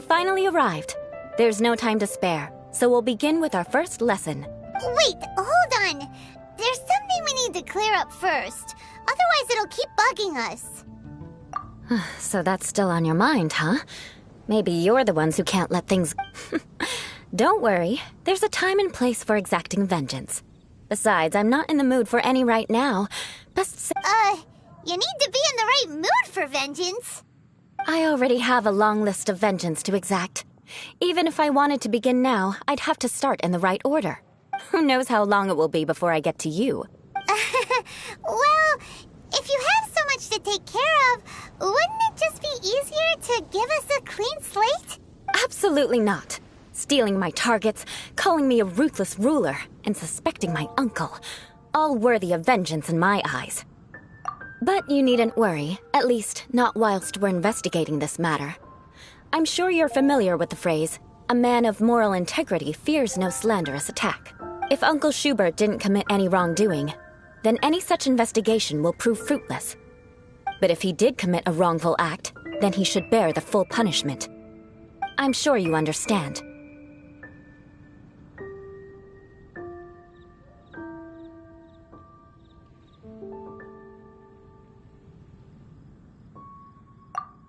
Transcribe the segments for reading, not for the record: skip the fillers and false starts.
finally arrived. There's no time to spare, so we'll begin with our first lesson. Wait, hold on. There's something we need to clear up first. Otherwise, it'll keep bugging us. So that's still on your mind, huh? Maybe you're the ones who can't let things... Don't worry. There's a time and place for exacting vengeance. Besides, I'm not in the mood for any right now. Best say... You need to be in the right mood for vengeance. I already have a long list of vengeance to exact. Even if I wanted to begin now, I'd have to start in the right order. Who knows how long it will be before I get to you? Well, if you have so much to take care of, wouldn't it just be easier to give us a clean slate? Absolutely not. Stealing my targets, calling me a ruthless ruler, and suspecting my uncle. All worthy of vengeance in my eyes. But you needn't worry, at least not whilst we're investigating this matter. I'm sure you're familiar with the phrase, a man of moral integrity fears no slanderous attack. If Uncle Schubert didn't commit any wrongdoing, then any such investigation will prove fruitless. But if he did commit a wrongful act, then he should bear the full punishment. I'm sure you understand.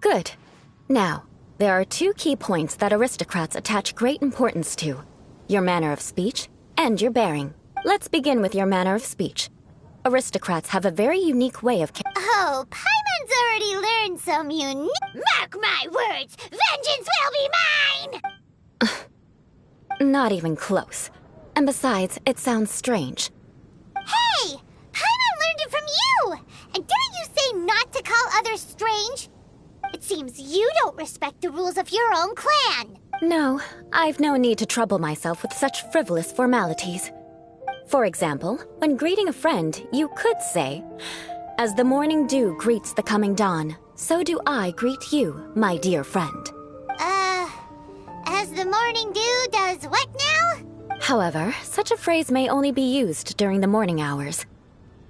Good. Now, there are two key points that aristocrats attach great importance to. Your manner of speech and your bearing. Let's begin with your manner of speech. Aristocrats have a very unique way of... Oh, Paimon's already learned some unique... Mark my words! Vengeance will be mine! Not even close. And besides, it sounds strange. Hey! Paimon learned it from you! And didn't you say not to call others strange? It seems you don't respect the rules of your own clan. No, I've no need to trouble myself with such frivolous formalities. For example, when greeting a friend, you could say, "As the morning dew greets the coming dawn, so do I greet you, my dear friend." As the morning dew does what now? However, such a phrase may only be used during the morning hours.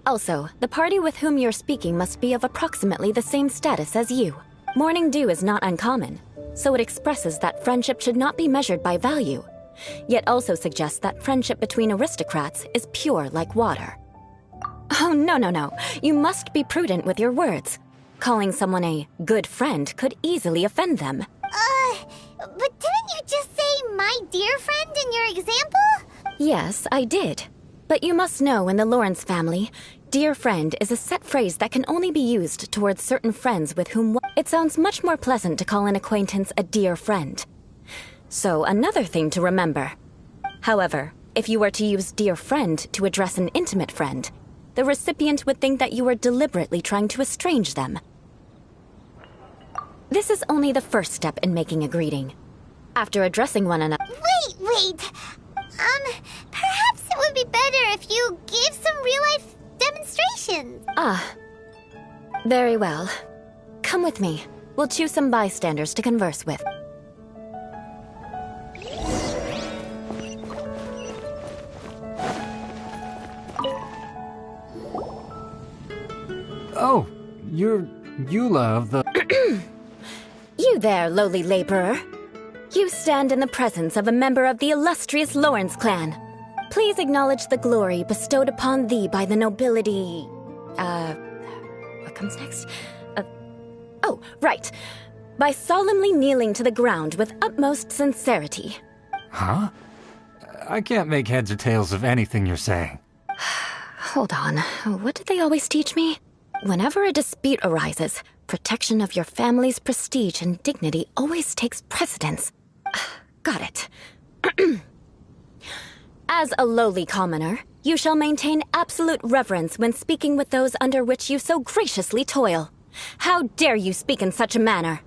Also, the party with whom you're speaking must be of approximately the same status as you. Morning dew is not uncommon, so it expresses that friendship should not be measured by value, yet also suggests that friendship between aristocrats is pure like water. Oh, no. You must be prudent with your words. Calling someone a good friend could easily offend them. But didn't you just say my dear friend in your example? Yes, I did. But you must know in the Lawrence family, dear friend is a set phrase that can only be used towards certain friends with whom it sounds much more pleasant to call an acquaintance a dear friend. So another thing to remember. However, if you were to use dear friend to address an intimate friend, the recipient would think that you were deliberately trying to estrange them. This is only the first step in making a greeting. After addressing one another... Wait. Perhaps it would be better if you gave some real-life demonstrations. Very well. Come with me. We'll choose some bystanders to converse with. Oh, you're Eula of the... You there, lowly laborer. You stand in the presence of a member of the illustrious Lawrence clan. Please acknowledge the glory bestowed upon thee by the nobility... What comes next? Oh, right. By solemnly kneeling to the ground with utmost sincerity. Huh? I can't make heads or tails of anything you're saying. Hold on. What did they always teach me? Whenever a dispute arises, protection of your family's prestige and dignity always takes precedence. Got it. As a lowly commoner, you shall maintain absolute reverence when speaking with those under which you so graciously toil. How dare you speak in such a manner?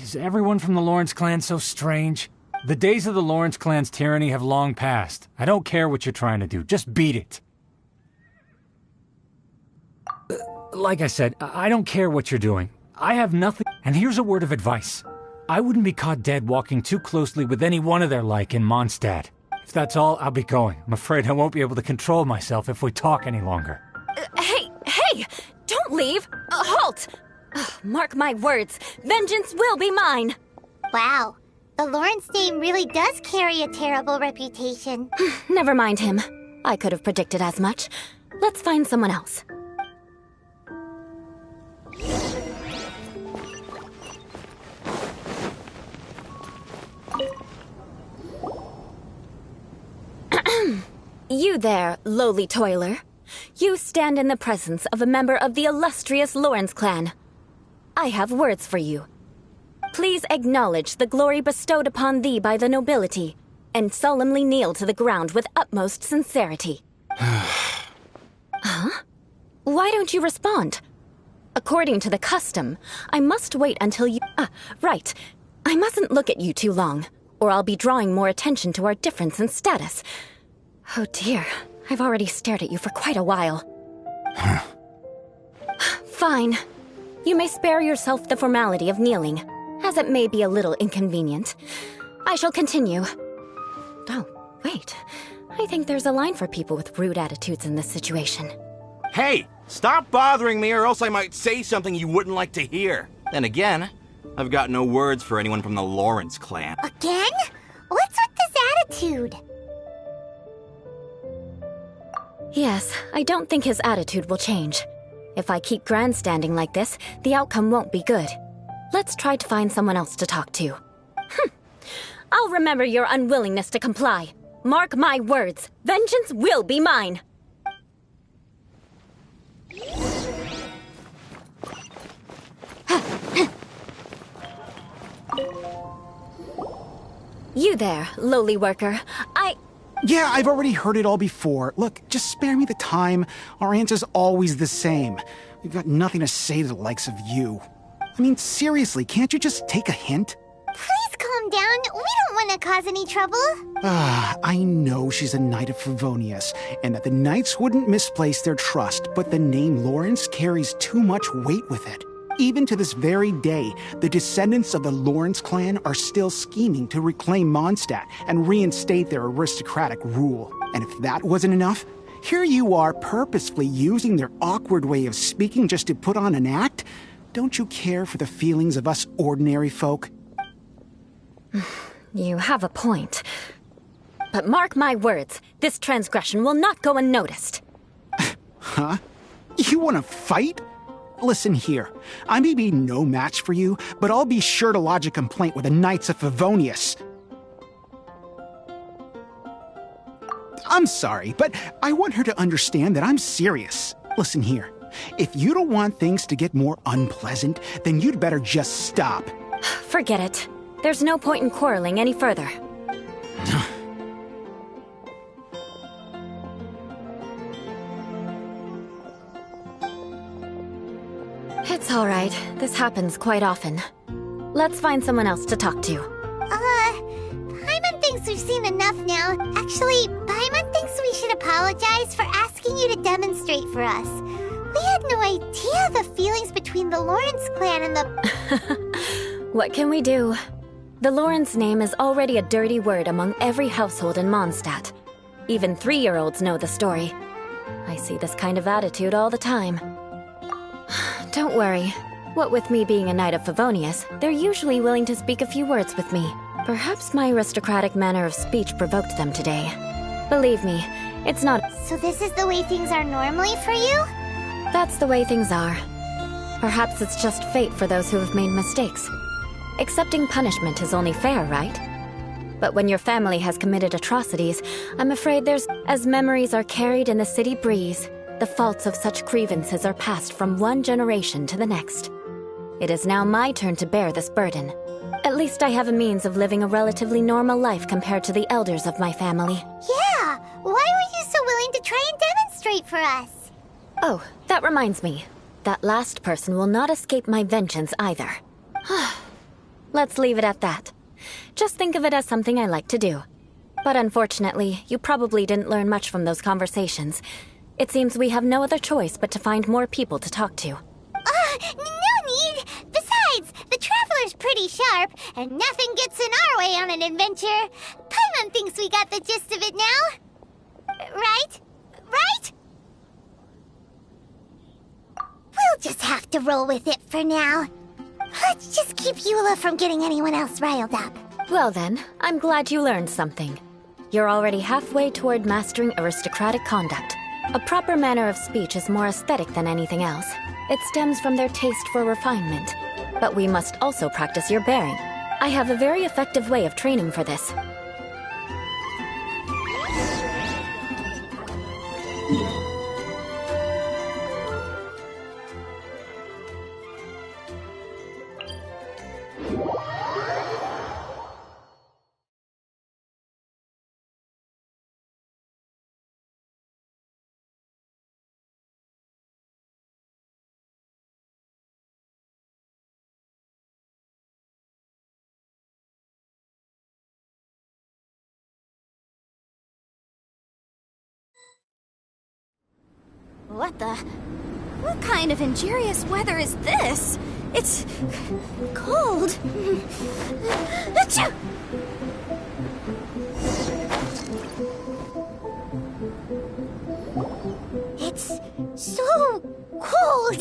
Is everyone from the Lawrence clan so strange? The days of the Lawrence clan's tyranny have long passed. I don't care what you're trying to do, just beat it. Like I said, I don't care what you're doing. I have nothing... And here's a word of advice. I wouldn't be caught dead walking too closely with any one of their like in Mondstadt. If that's all, I'll be going. I'm afraid I won't be able to control myself if we talk any longer. Hey! Don't leave! Halt! Mark my words, vengeance will be mine! Wow, the Lawrence name really does carry a terrible reputation. Never mind him. I could have predicted as much. Let's find someone else. You there, lowly toiler. You stand in the presence of a member of the illustrious Lawrence clan. I have words for you. Please acknowledge the glory bestowed upon thee by the nobility, and solemnly kneel to the ground with utmost sincerity. Huh? Why don't you respond? According to the custom, I must wait until you... right. I mustn't look at you too long, or I'll be drawing more attention to our difference in status. Oh dear, I've already stared at you for quite a while. Fine. You may spare yourself the formality of kneeling, as it may be a little inconvenient. I shall continue. Oh, wait. I think there's a line for people with rude attitudes in this situation. Hey, stop bothering me or else I might say something you wouldn't like to hear. Then again, I've got no words for anyone from the Lawrence clan. Again? What's with this attitude? Yes, I don't think his attitude will change. If I keep grandstanding like this, the outcome won't be good. Let's try to find someone else to talk to. I'll remember your unwillingness to comply. Mark my words, vengeance will be mine. You there, lowly worker. Yeah, I've already heard it all before. Look, just spare me the time. Our answer's always the same. We've got nothing to say to the likes of you. I mean, seriously, can't you just take a hint? Please calm down. We don't want to cause any trouble. I know she's a Knight of Favonius, and that the Knights wouldn't misplace their trust, but the name Lawrence carries too much weight with it. Even to this very day, the descendants of the Lawrence clan are still scheming to reclaim Mondstadt and reinstate their aristocratic rule. And if that wasn't enough, here you are purposefully using their awkward way of speaking just to put on an act? Don't you care for the feelings of us ordinary folk? You have a point. But mark my words, this transgression will not go unnoticed. Huh? You want to fight? Listen here, I may be no match for you, but I'll be sure to lodge a complaint with the Knights of Favonius. I'm sorry, but I want her to understand that I'm serious. Listen here, if you don't want things to get more unpleasant, then you'd better just stop. Forget it. There's no point in quarreling any further. It's all right. This happens quite often. Let's find someone else to talk to. Paimon thinks we've seen enough now. Actually, Paimon thinks we should apologize for asking you to demonstrate for us. We had no idea the feelings between the Lawrence clan and the... What can we do? The Lawrence name is already a dirty word among every household in Mondstadt. Even 3-year-olds know the story. I see this kind of attitude all the time. Don't worry. What with me being a Knight of Favonius, they're usually willing to speak a few words with me. Perhaps my aristocratic manner of speech provoked them today. Believe me, it's not... So this is the way things are normally for you? That's the way things are. Perhaps it's just fate for those who have made mistakes. Accepting punishment is only fair, right? But when your family has committed atrocities, I'm afraid there's... As memories are carried in the city breeze, the faults of such grievances are passed from one generation to the next. It is now my turn to bear this burden. At least I have a means of living a relatively normal life compared to the elders of my family. Yeah! Why were you so willing to try and demonstrate for us? Oh, that reminds me. That last person will not escape my vengeance either. Let's leave it at that. Just think of it as something I like to do. But unfortunately, you probably didn't learn much from those conversations. It seems we have no other choice but to find more people to talk to. No need! Besides, the Traveler's pretty sharp, and nothing gets in our way on an adventure. Paimon thinks we got the gist of it now. Right? Right? We'll just have to roll with it for now. Let's just keep Eula from getting anyone else riled up. Well then, I'm glad you learned something. You're already halfway toward mastering aristocratic conduct. A proper manner of speech is more aesthetic than anything else. It stems from their taste for refinement. But we must also practice your bearing. I have a very effective way of training for this. What kind of injurious weather is this? It's cold. Achoo! It's so cold.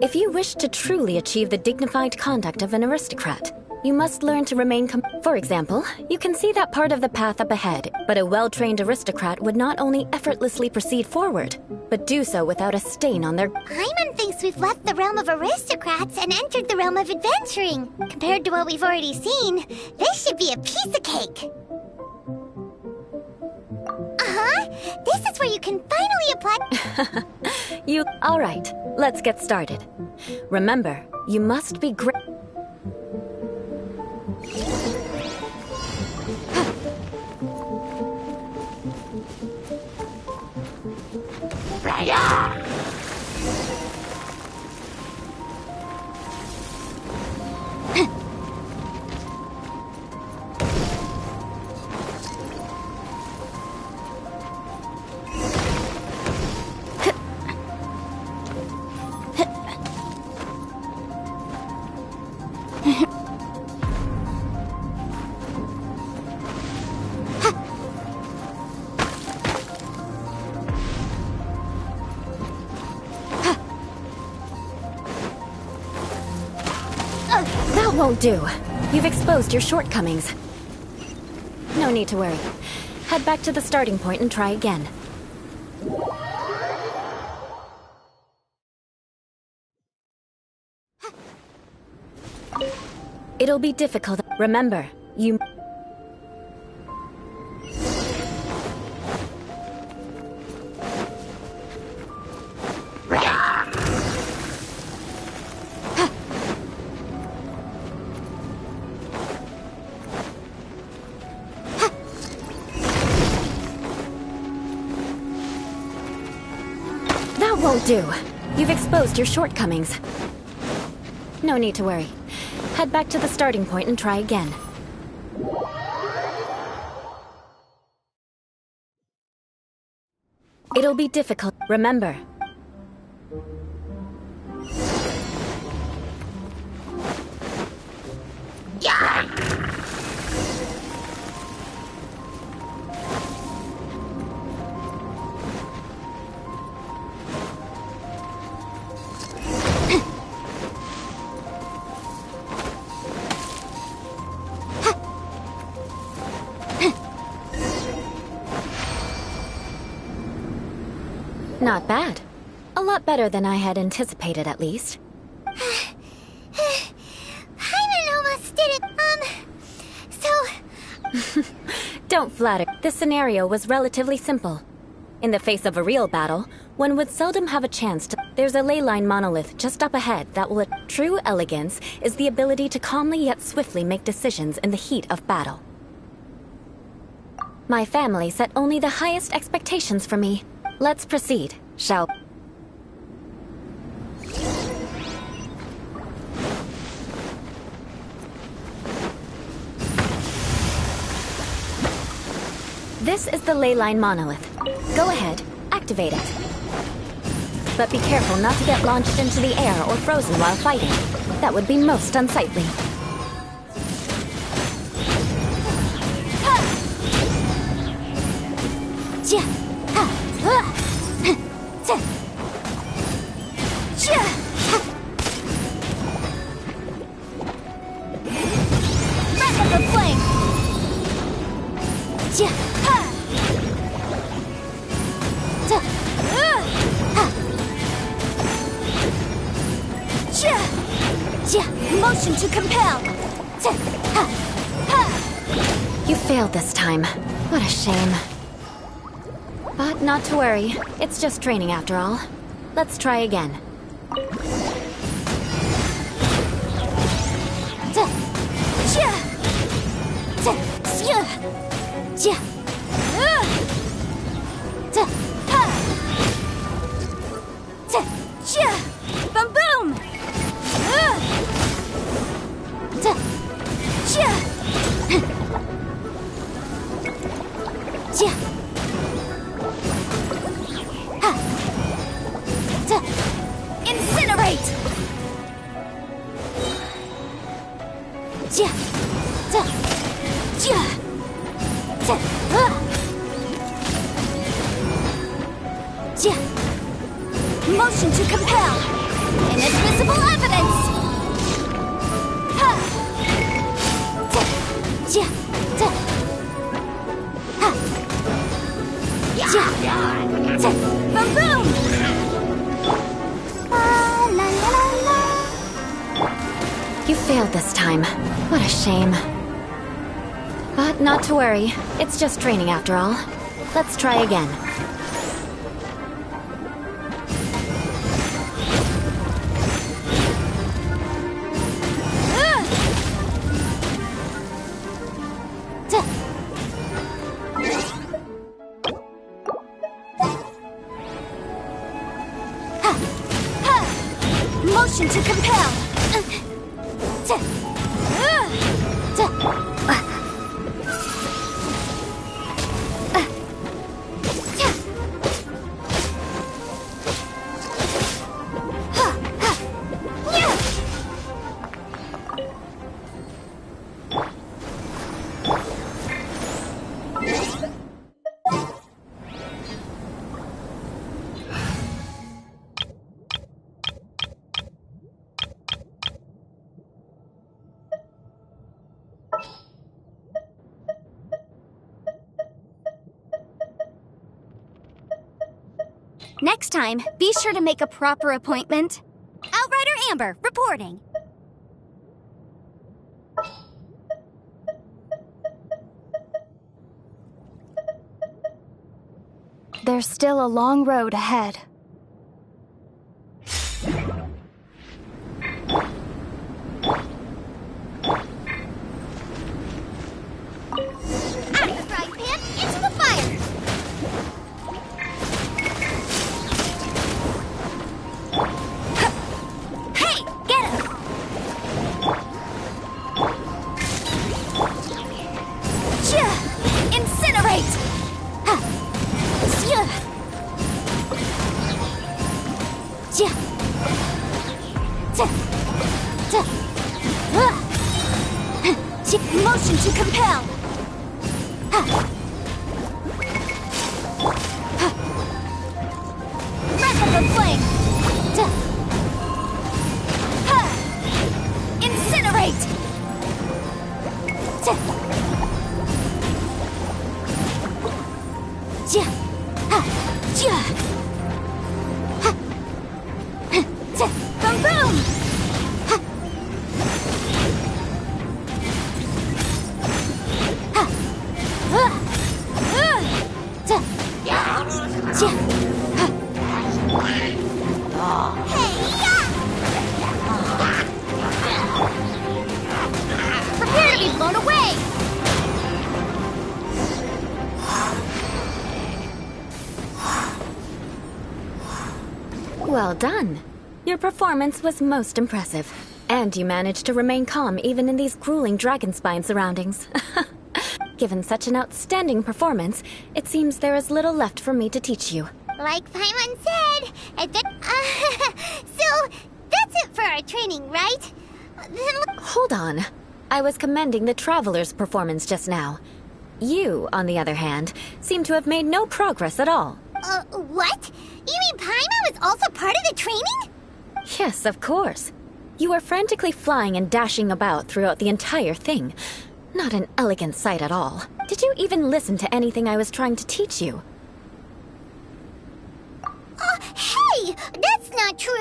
If you wish to truly achieve the dignified conduct of an aristocrat, you must learn to remain For example, you can see that part of the path up ahead, but a well-trained aristocrat would not only effortlessly proceed forward, but do so without a stain on their... Paimon thinks we've left the realm of aristocrats and entered the realm of adventuring. Compared to what we've already seen, this should be a piece of cake. This is where you can finally apply... Alright, let's get started. Remember, you must be great... That won't do. You've exposed your shortcomings. No need to worry. Head back to the starting point and try again. It'll be difficult. Remember, you... That won't do. You've exposed your shortcomings. No need to worry. Head back to the starting point and try again. It'll be difficult. Remember. Not bad. A lot better than I had anticipated, at least. Paimon almost did it. Don't flatter. This scenario was relatively simple. In the face of a real battle, one would seldom have a chance to... There's a ley line monolith just up ahead that will... True elegance is the ability to calmly yet swiftly make decisions in the heat of battle. My family set only the highest expectations for me. Let's proceed, shall... This is the ley line monolith. Go ahead, activate it. But be careful not to get launched into the air or frozen while fighting. That would be most unsightly. Back up the flame! Motion to compel. You failed this time. What a shame. But not to worry. It's just training after all. Let's try again. Boom boom! Incinerate! Motion to compel! Inadmissible evidence! Boom boom! You failed this time. What a shame. But not to worry. It's just training after all. Let's try again. Motion to compel! Next time, be sure to make a proper appointment. Outrider Amber, reporting. There's still a long road ahead. Out of the frying pan, into the fire! Hey, get him! Incinerate! Motion to compel! Breath of the flame! Incinerate! Boom boom! Prepare to be blown away! Well done. Your performance was most impressive. And you managed to remain calm even in these grueling dragonspine surroundings. Given such an outstanding performance, it seems there is little left for me to teach you. Like Paimon said, so that's it for our training, right? Then Hold on. I was commending the Traveler's performance just now. You, on the other hand, seem to have made no progress at all. what? You mean Paimon was also part of the training? Yes, of course. You were frantically flying and dashing about throughout the entire thing. Not an elegant sight at all. Did you even listen to anything I was trying to teach you? Hey! That's not true!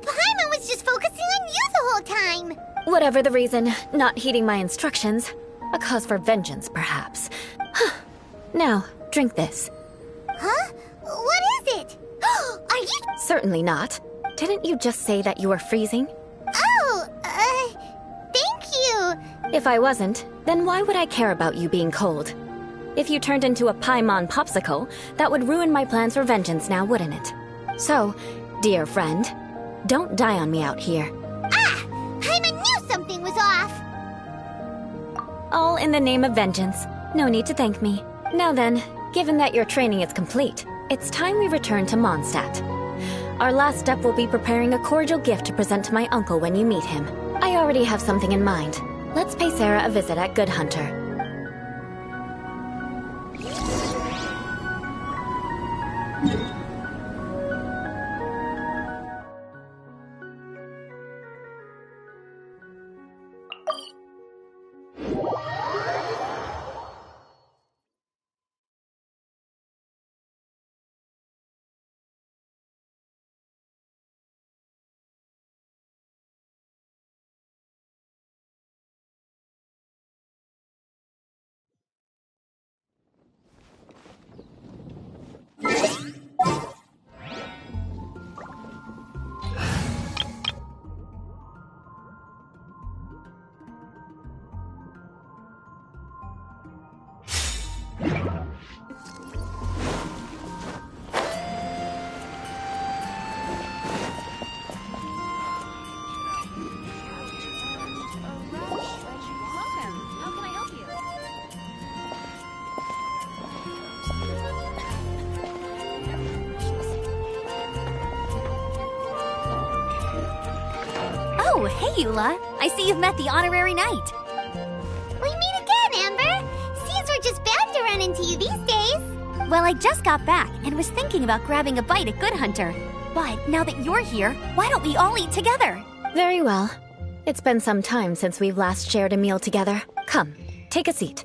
Paimon was just focusing on you the whole time! Whatever the reason, not heeding my instructions. A cause for vengeance, perhaps. Now, drink this. Huh? What is it? Are you... Certainly not. Didn't you just say that you were freezing? Oh, thank you! If I wasn't, then why would I care about you being cold? If you turned into a Paimon popsicle, that would ruin my plans for vengeance now, wouldn't it? So, dear friend, don't die on me out here. Ah! Paimon knew something was off! All in the name of vengeance. No need to thank me. Now then, given that your training is complete, it's time we return to Mondstadt. Our last step will be preparing a cordial gift to present to my uncle when you meet him. I already have something in mind. Let's pay Sarah a visit at Good Hunter. Oh, hey, Eula. I see you've met the honorary knight. We meet again, Amber! Seems we're just bound to run into you these days. Well, I just got back and was thinking about grabbing a bite at Good Hunter. But now that you're here, why don't we all eat together? Very well. It's been some time since we've last shared a meal together. Come, take a seat.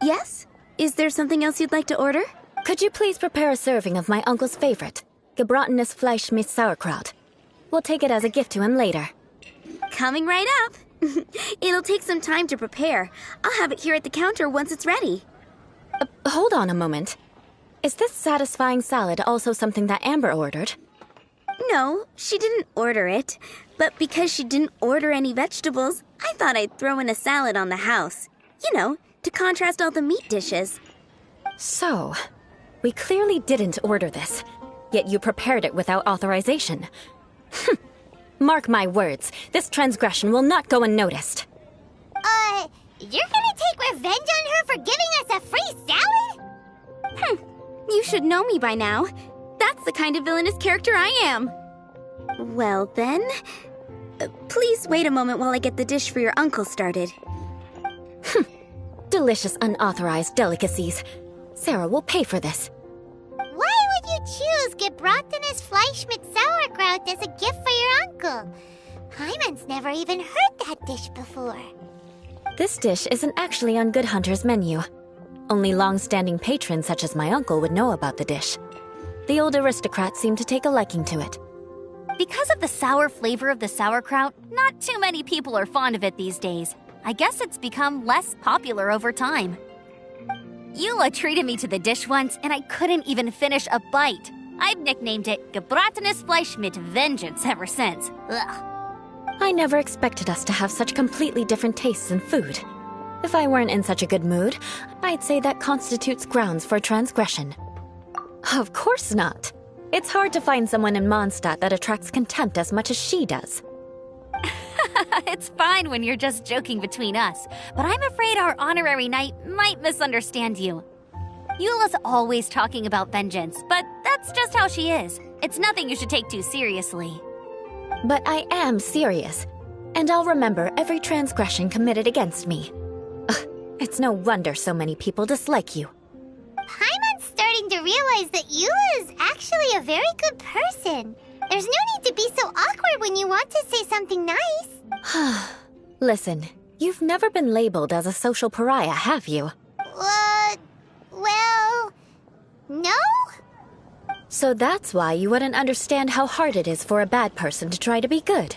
Yes? Is there something else you'd like to order? Could you please prepare a serving of my uncle's favorite, gebratenes Fleisch mit Sauerkraut? We'll take it as a gift to him later. Coming right up. It'll take some time to prepare. I'll have it here at the counter once it's ready. Hold on a moment. Is this satisfying salad also something that Amber ordered? No, she didn't order it. But because she didn't order any vegetables, I thought I'd throw in a salad on the house. You know, to contrast all the meat dishes. So, we clearly didn't order this, yet you prepared it without authorization. Mark my words, this transgression will not go unnoticed. You're gonna take revenge on her for giving us a free salad? You should know me by now. That's the kind of villainous character I am. Well then, please wait a moment while I get the dish for your uncle started. Delicious unauthorized delicacies. Sarah will pay for this. Why would you choose gebratenes Fleisch mit Sauerkraut as a gift for your uncle? Paimon's never even heard that dish before. This dish isn't actually on Good Hunter's menu. Only long-standing patrons such as my uncle would know about the dish. The old aristocrats seem to take a liking to it. Because of the sour flavor of the sauerkraut, not too many people are fond of it these days. I guess it's become less popular over time. Eula treated me to the dish once, and I couldn't even finish a bite. I've nicknamed it gebratenes Fleisch mit Vengeance ever since. Ugh. I never expected us to have such completely different tastes in food. If I weren't in such a good mood, I'd say that constitutes grounds for transgression. Of course not. It's hard to find someone in Mondstadt that attracts contempt as much as she does. It's fine when you're just joking between us, but I'm afraid our honorary knight might misunderstand you. Eula's always talking about vengeance, but that's just how she is. It's nothing you should take too seriously. But I am serious, and I'll remember every transgression committed against me. Ugh, it's no wonder so many people dislike you. Paimon's starting to realize that Eula is actually a very good person. There's no need to be so awkward when you want to say something nice. Listen, you've never been labeled as a social pariah, have you? Well, no? So that's why you wouldn't understand how hard it is for a bad person to try to be good.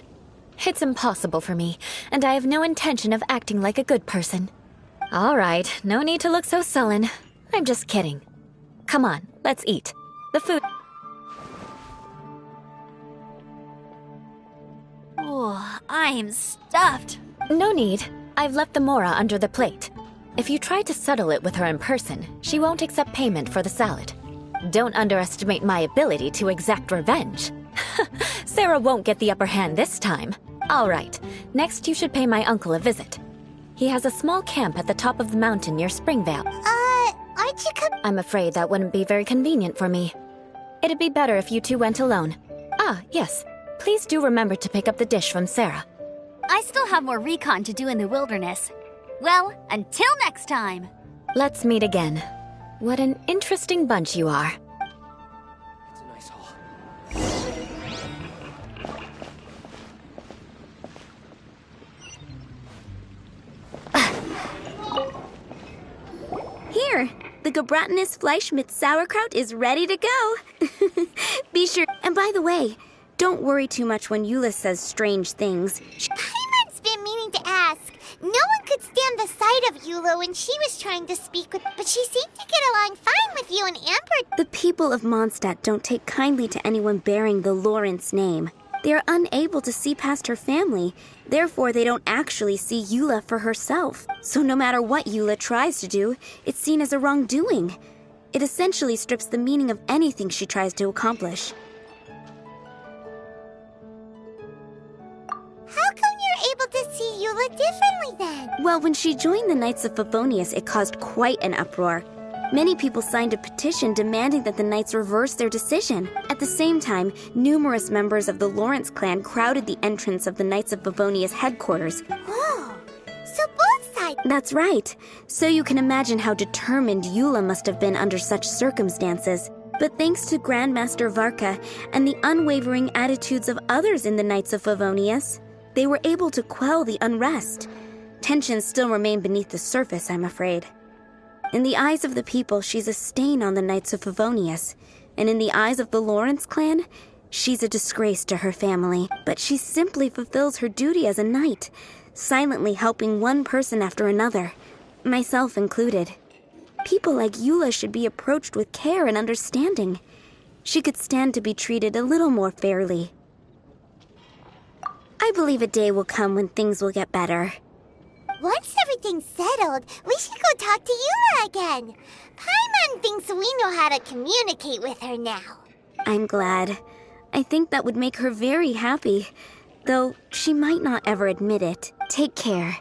It's impossible for me, and I have no intention of acting like a good person. All right, no need to look so sullen. I'm just kidding. Come on, let's eat. The food... Oh, I'm stuffed. No need. I've left the mora under the plate. If you try to settle it with her in person, she won't accept payment for the salad. Don't underestimate my ability to exact revenge. Sarah won't get the upper hand this time. All right, next you should pay my uncle a visit. He has a small camp at the top of the mountain near Springvale. Aren't you I'm afraid that wouldn't be very convenient for me. It'd be better if you two went alone. Ah, yes. Please do remember to pick up the dish from Sarah. I still have more recon to do in the wilderness. Well, until next time. Let's meet again. What an interesting bunch you are. It's a nice haul. Here, the Gebratinus Fleischmitz sauerkraut is ready to go. Be sure. And by the way, don't worry too much when Eula says strange things. Paimon's been meaning to ask. No one could stand the sight of Eula when she was trying to speak with, but she seemed to get along fine with you and Amber. The people of Mondstadt don't take kindly to anyone bearing the Lawrence name. They are unable to see past her family, therefore they don't actually see Eula for herself. So no matter what Eula tries to do, it's seen as a wrongdoing. It essentially strips the meaning of anything she tries to accomplish. How come you're able to see Eula differently then? Well, when she joined the Knights of Favonius, it caused quite an uproar. Many people signed a petition demanding that the Knights reverse their decision. At the same time, numerous members of the Lawrence clan crowded the entrance of the Knights of Favonius headquarters. Whoa! So both sides... That's right. So you can imagine how determined Eula must have been under such circumstances. But thanks to Grandmaster Varka and the unwavering attitudes of others in the Knights of Favonius, they were able to quell the unrest. Tensions still remain beneath the surface, I'm afraid. In the eyes of the people, she's a stain on the Knights of Favonius. And in the eyes of the Lawrence clan, she's a disgrace to her family. But she simply fulfills her duty as a knight, silently helping one person after another, myself included. People like Eula should be approached with care and understanding. She could stand to be treated a little more fairly. I believe a day will come when things will get better. Once everything's settled, we should go talk to Eula again. Paimon thinks we know how to communicate with her now. I'm glad. I think that would make her very happy, though she might not ever admit it. Take care.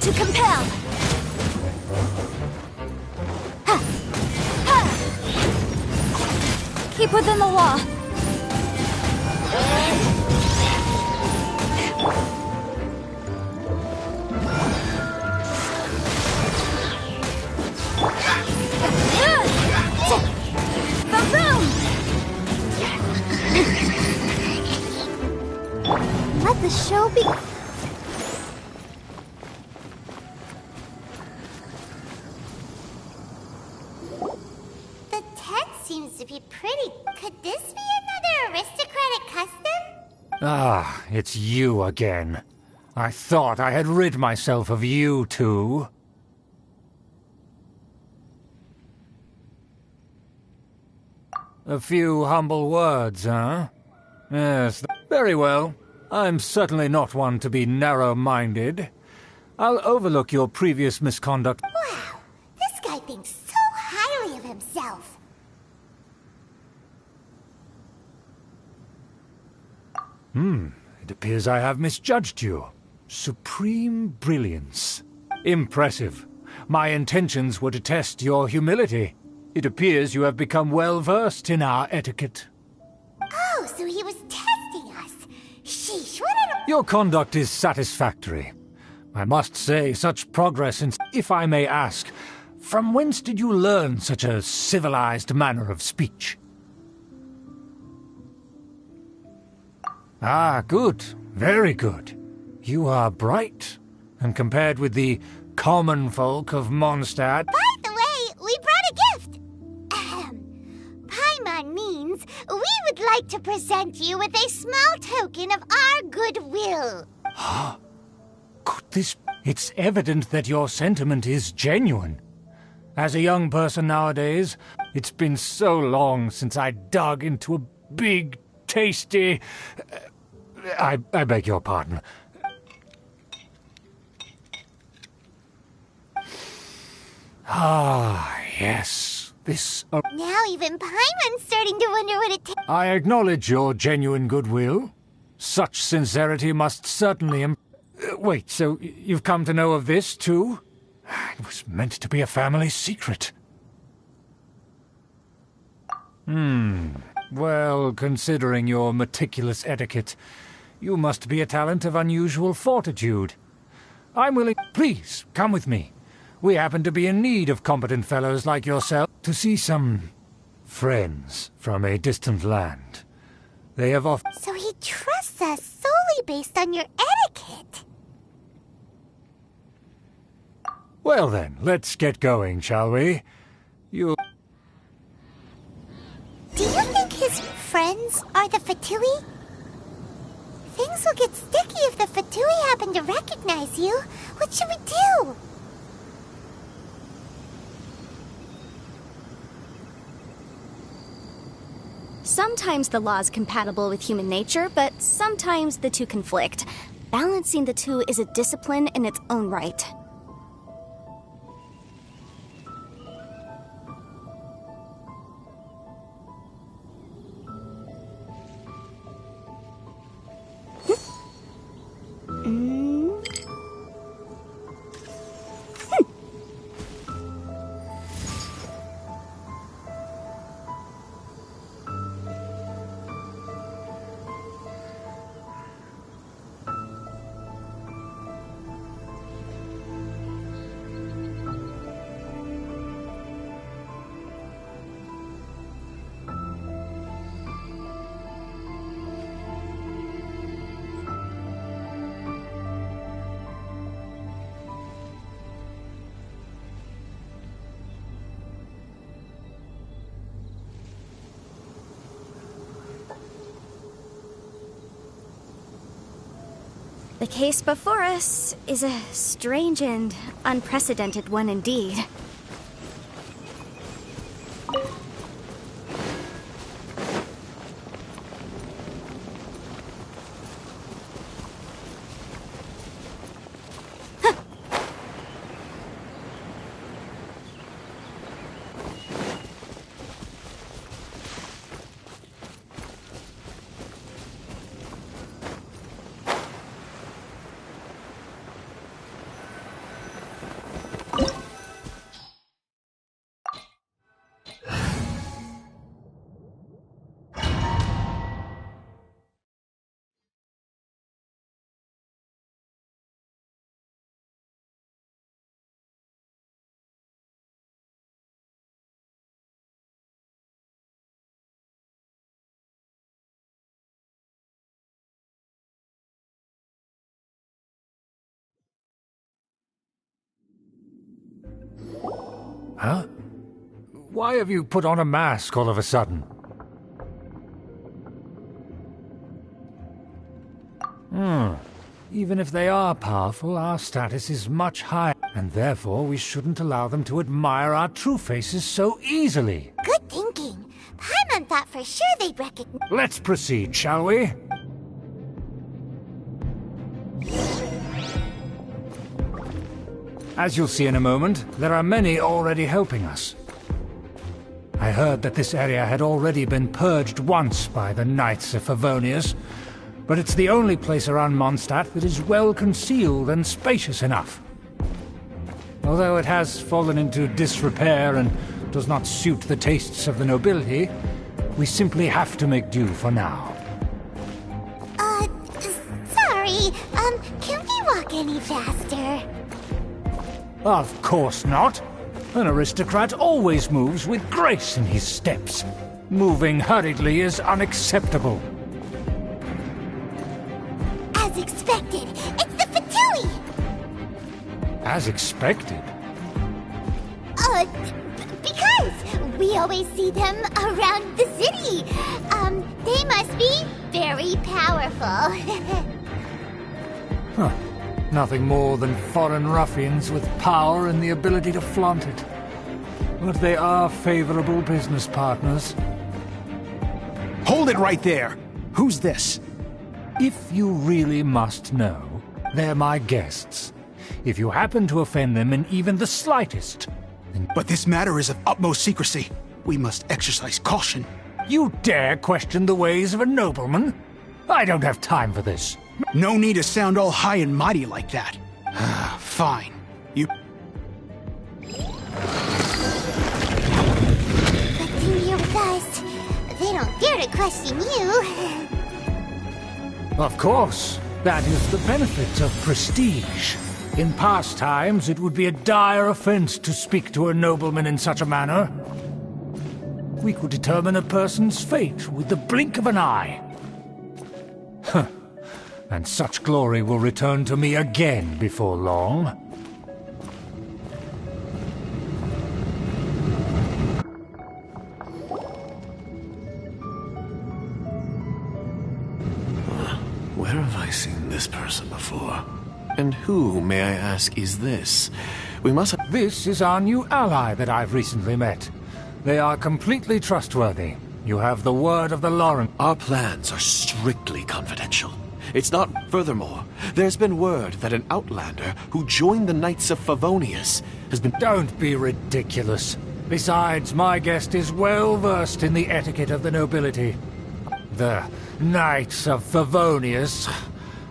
to compel! Ha! Ha! Keep within the law. Let the show be. The tent seems to be pretty. Could this be another aristocratic custom? Ah, it's you again. I thought I had rid myself of you two. A few humble words, huh? Yes, very well. I'm certainly not one to be narrow-minded. I'll overlook your previous misconduct. Wow, this guy thinks so highly of himself. It appears I have misjudged you. Supreme brilliance. Impressive. My intentions were to test your humility. It appears you have become well-versed in our etiquette. Oh, so he was testing us. Sheesh, what an... Your conduct is satisfactory. I must say, such progress in... If I may ask, from whence did you learn such a civilized manner of speech? Ah, good. Very good. You are bright, and compared with the common folk of Mondstadt... By the way, we brought a gift. Paimon means we would like to present you with a small token of our goodwill. Could this... It's evident that your sentiment is genuine. As a young person nowadays, it's been so long since I dug into a big, tasty... I beg your pardon. Ah, yes. This... Now even Paimon's starting to wonder what it takes. I acknowledge your genuine goodwill. Such sincerity must certainly... wait, so you've come to know of this, too? It was meant to be a family secret. Well, considering your meticulous etiquette, you must be a talent of unusual fortitude. I'm willing... Please, come with me. We happen to be in need of competent fellows like yourself to see some friends from a distant land. They have often... So he trusts us solely based on your etiquette. Well then, let's get going, shall we? You... Do you think his friends are the Fatui? Things will get sticky if the Fatui happen to recognize you. What should we do? Sometimes the law is compatible with human nature, but sometimes the two conflict. Balancing the two is a discipline in its own right. The case before us is a strange and unprecedented one indeed. Huh? Why have you put on a mask all of a sudden? Even if they are powerful, our status is much higher, and therefore we shouldn't allow them to admire our true faces so easily. Good thinking. Paimon thought for sure they'd recognize. Let's proceed, shall we? As you'll see in a moment, there are many already helping us. I heard that this area had already been purged once by the Knights of Favonius, but it's the only place around Mondstadt that is well concealed and spacious enough. Although it has fallen into disrepair and does not suit the tastes of the nobility, we simply have to make do for now. Sorry, can we walk any faster? Of course not. An aristocrat always moves with grace in his steps. Moving hurriedly is unacceptable. As expected, it's the Fatui! As expected? Because we always see them around the city. They must be very powerful. Huh. Nothing more than foreign ruffians with power and the ability to flaunt it. But they are favorable business partners. Hold it right there! Who's this? If you really must know, they're my guests. If you happen to offend them in even the slightest, then... But this matter is of utmost secrecy. We must exercise caution. You dare question the ways of a nobleman? I don't have time for this. No need to sound all high and mighty like that. Fine. You... Good thing you're with us. They don't dare to question you. Of course. That is the benefit of prestige. In past times, it would be a dire offense to speak to a nobleman in such a manner. We could determine a person's fate with the blink of an eye. Huh. And such glory will return to me again before long. Where have I seen this person before? And who, may I ask, is this? We must have... This is our new ally that I've recently met. They are completely trustworthy. You have the word of the Lawrence. Our plans are strictly confidential. It's not... Furthermore, there's been word that an outlander who joined the Knights of Favonius has been... Don't be ridiculous. Besides, my guest is well versed in the etiquette of the nobility. The Knights of Favonius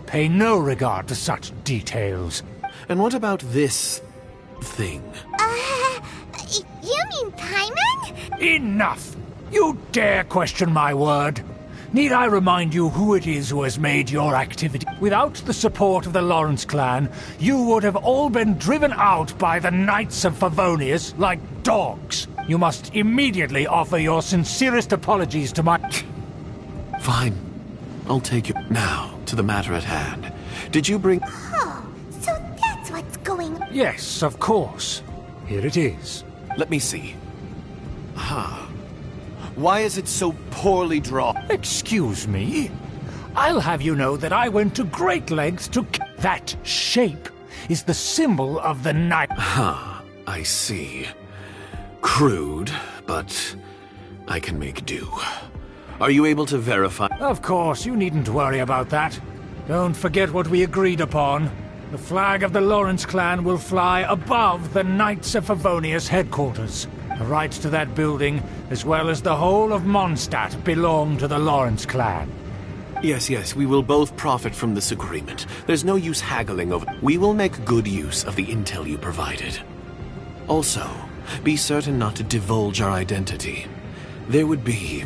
pay no regard to such details. And what about this thing? You mean Paimon? Enough! You dare question my word? Need I remind you who it is who has made your activity? Without the support of the Lawrence clan, you would have all been driven out by the Knights of Favonius like dogs. You must immediately offer your sincerest apologies to my... Fine. I'll take you now to the matter at hand. Did you bring... Oh, so that's what's going on. Yes, of course. Here it is. Let me see. Ah. Why is it so poorly drawn? Excuse me? I'll have you know that I went to great lengths to... That shape is the symbol of the knight. Ah, I see. Crude, but I can make do. Are you able to verify? Of course, you needn't worry about that. Don't forget what we agreed upon. The flag of the Lawrence clan will fly above the Knights of Favonius headquarters. The rights to that building, as well as the whole of Mondstadt, belong to the Lawrence clan. Yes, we will both profit from this agreement. There's no use haggling over... We will make good use of the intel you provided. Also, be certain not to divulge our identity. There would be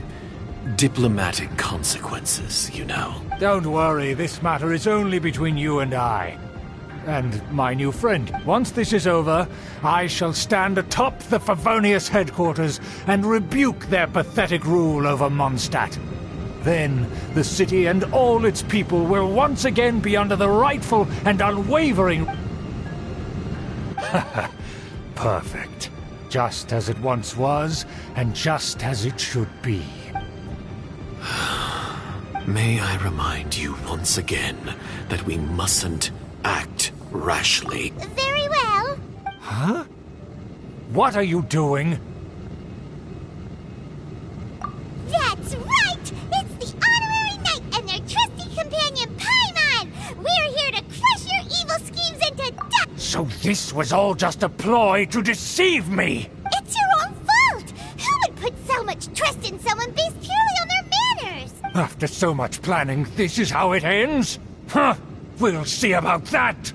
diplomatic consequences, you know. Don't worry, this matter is only between you and I. And my new friend. Once this is over, I shall stand atop the Favonius headquarters and rebuke their pathetic rule over Mondstadt. Then, the city and all its people will once again be under the rightful and unwavering... Perfect. just as it once was, and just as it should be. May I remind you once again that we mustn't act rashly. Very well. Huh? What are you doing? That's right! It's the Honorary Knight and their trusty companion, Paimon! We're here to crush your evil schemes into dust! So this was all just a ploy to deceive me! It's your own fault! Who would put so much trust in someone based purely on their manners? After so much planning, this is how it ends? Huh! We'll see about that!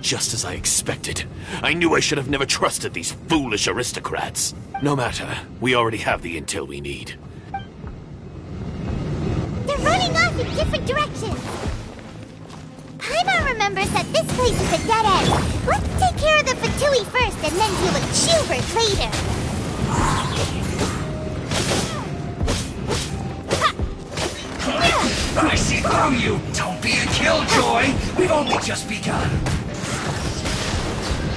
Just as I expected. I knew I should have never trusted these foolish aristocrats. No matter, we already have the intel we need. They're running off in different directions. Paimon remembers that this place is a dead end. Let's take care of the Fatui first and then deal with Schubert later. I see through you! Don't be a killjoy! We've only just begun!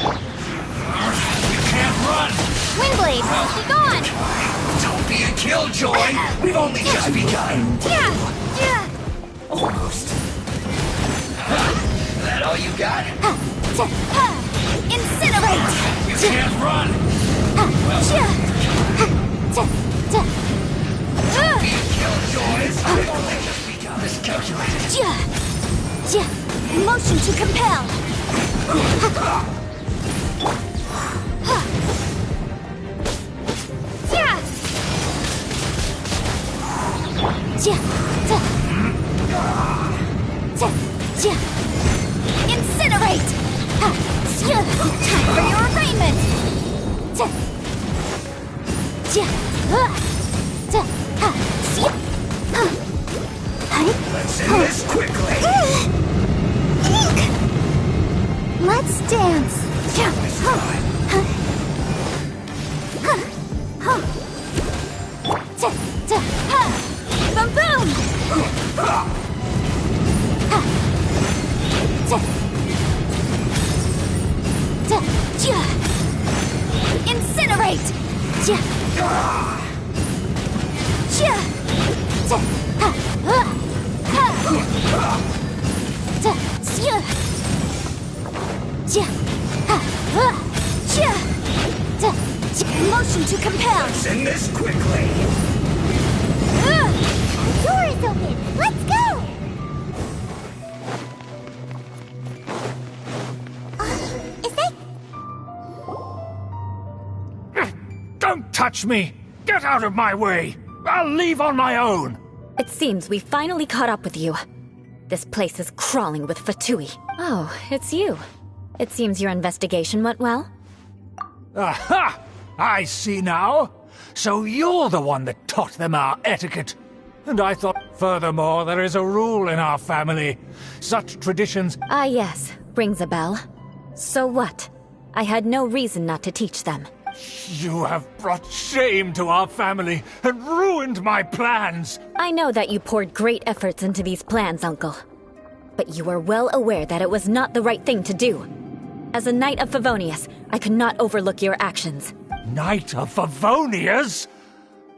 You can't run! Windblade, be gone! Don't be a killjoy! We've only just begun! Almost. That all you got? Incinerate! You can't run! Don't be a killjoy! We've only just begun! Miscalculated. Motion to compel! Incinerate! Time for your arraignment! Let's end this quickly! Let's dance. Boom boom! Incinerate! Motion to compel! Let's end this quickly! The door is open. Let's go. Is that... Don't touch me! Get out of my way! I'll leave on my own! It seems we finally caught up with you. This place is crawling with Fatui. Oh, it's you. It seems your investigation went well. Aha! I see now. So you're the one that taught them our etiquette. And I thought, furthermore, there is a rule in our family. Such traditions... Ah, yes. Rings a bell. So what? I had no reason not to teach them. You have brought shame to our family and ruined my plans. I know that you poured great efforts into these plans, Uncle. But you were well aware that it was not the right thing to do. As a Knight of Favonius, I could not overlook your actions. Knight of Favonius?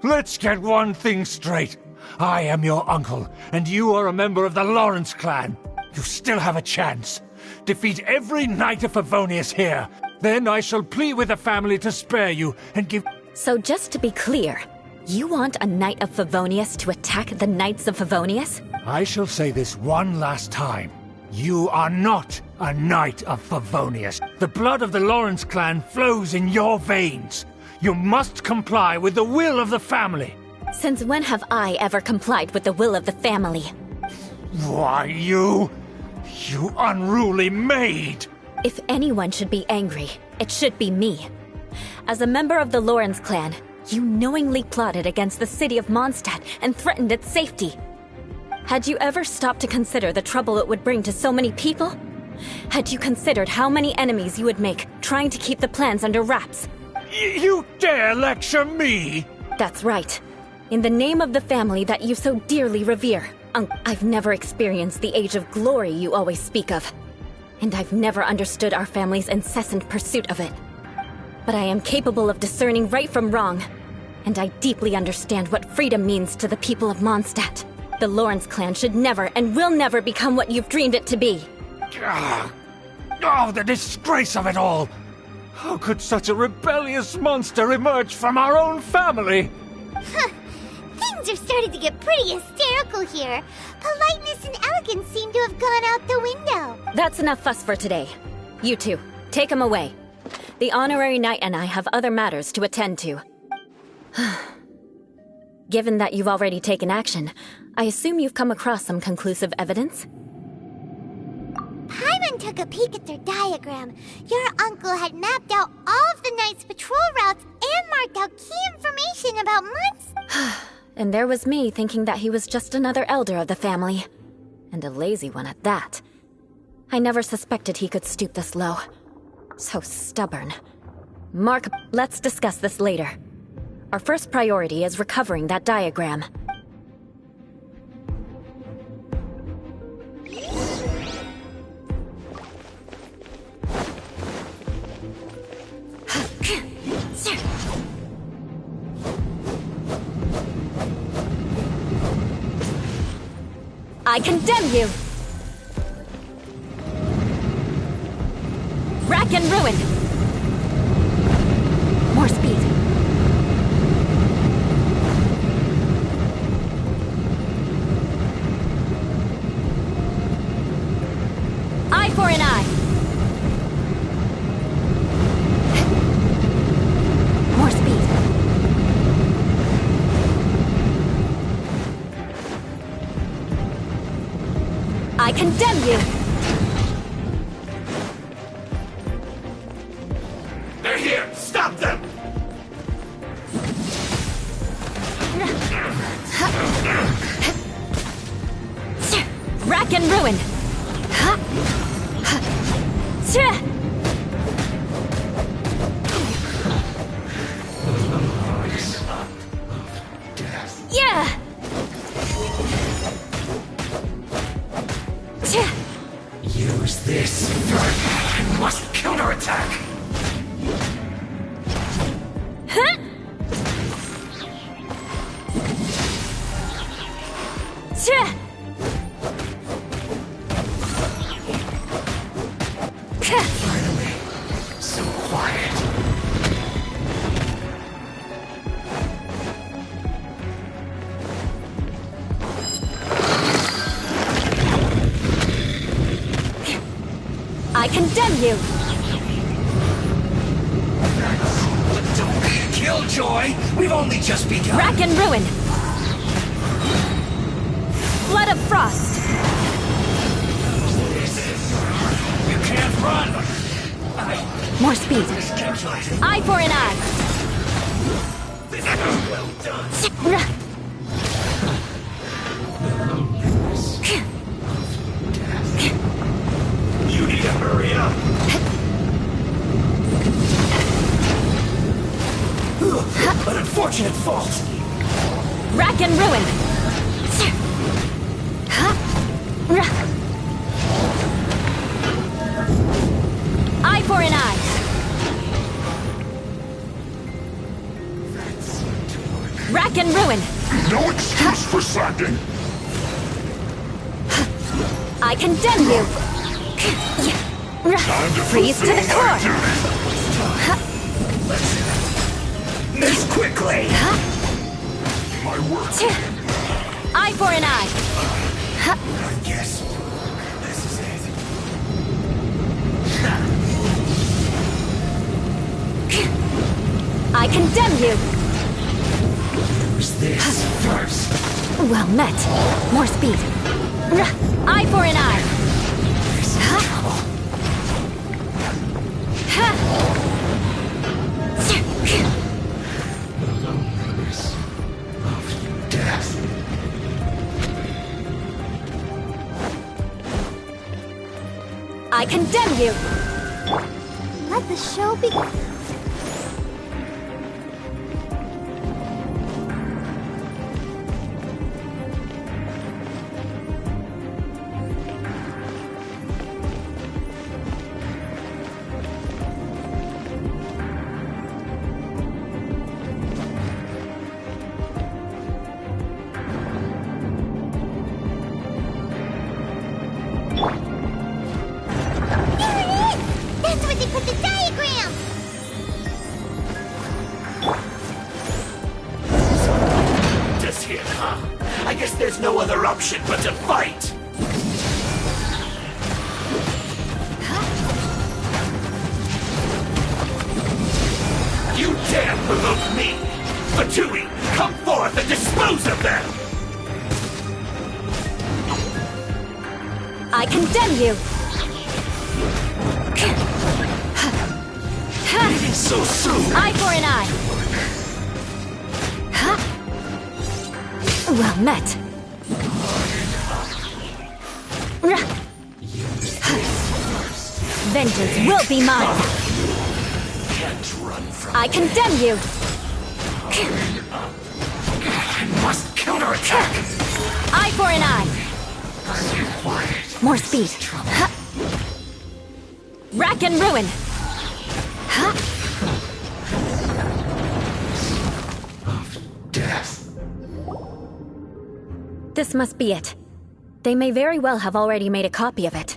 Let's get one thing straight. I am your uncle, and you are a member of the Lawrence clan. You still have a chance. Defeat every Knight of Favonius here. Then I shall plead with the family to spare you and give... So just to be clear, you want a Knight of Favonius to attack the Knights of Favonius? I shall say this one last time. You are not a Knight of Favonius. The blood of the Lawrence clan flows in your veins. You must comply with the will of the family. Since when have I ever complied with the will of the family? Why, you unruly maid! If anyone should be angry, it should be me. As a member of the Lawrence clan, you knowingly plotted against the city of Mondstadt and threatened its safety. Had you ever stopped to consider the trouble it would bring to so many people? Had you considered how many enemies you would make trying to keep the plans under wraps? You dare lecture me? That's right. In the name of the family that you so dearly revere, I've never experienced the age of glory you always speak of. and I've never understood our family's incessant pursuit of it. But I am capable of discerning right from wrong, and I deeply understand what freedom means to the people of Mondstadt. The Lawrence clan should never and will never become what you've dreamed it to be. Oh, the disgrace of it all! How could such a rebellious monster emerge from our own family? Things are starting to get pretty hysterical here. Politeness and elegance seem to have gone out the window. That's enough fuss for today. You two, take him away. The honorary knight and I have other matters to attend to. Given that you've already taken action, I assume you've come across some conclusive evidence? Paimon took a peek at their diagram. Your uncle had mapped out all of the Knight's patrol routes and marked out key information about months. And there was me thinking that he was just another elder of the family. And a lazy one at that. I never suspected he could stoop this low. So stubborn. Mark, let's discuss this later. Our first priority is recovering that diagram. I condemn you! Rack and ruin! More speed. Eye for an eye! More speed. I condemn you! They're here! Stop them! Rack and ruin! Yeah! Use this. I must counterattack. Finally, so quiet. I condemn you! Don't be a killjoy! We've only just begun! Rack and ruin! Flood of frost! You can't run! More speed. Eye for an eye! Well done. You need to hurry up! An unfortunate fault! Rack and ruin! Eye for an eye! Rack and ruin! No excuse for slacking! I condemn you! Freeze to the core! Miss quickly! My work! Eye for an eye! I guess this is it. I condemn you! Who's this first? Well met. More speed. Eye for an eye! Death. I condemn you! Let the show begin. That's where they put the diagram! Just here, huh? I guess there's no other option but to fight! You dare provoke me! Fatui, come forth and dispose of them! I condemn you! Leaving so soon! Eye for an eye! Well met. Vengeance will be mine! Can't run from I condemn you! I must counterattack! Eye for an eye! More speed. Rack and ruin! Death. This must be it. They may very well have already made a copy of it.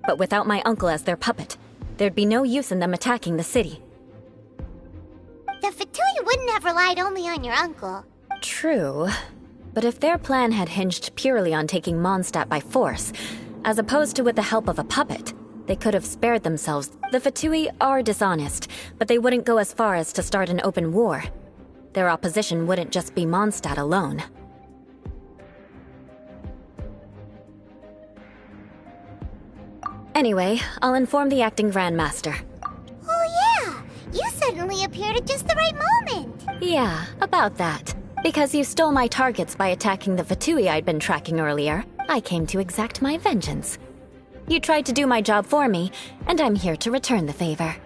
But without my uncle as their puppet, there'd be no use in them attacking the city. The Fatui wouldn't have relied only on your uncle. True. But if their plan had hinged purely on taking Mondstadt by force, as opposed to with the help of a puppet, they could have spared themselves. The Fatui are dishonest, but they wouldn't go as far as to start an open war. Their opposition wouldn't just be Mondstadt alone. Anyway, I'll inform the acting Grandmaster. Oh yeah! You suddenly appeared at just the right moment! Yeah, about that. Because you stole my targets by attacking the Fatui I'd been tracking earlier, I came to exact my vengeance. You tried to do my job for me, and I'm here to return the favor.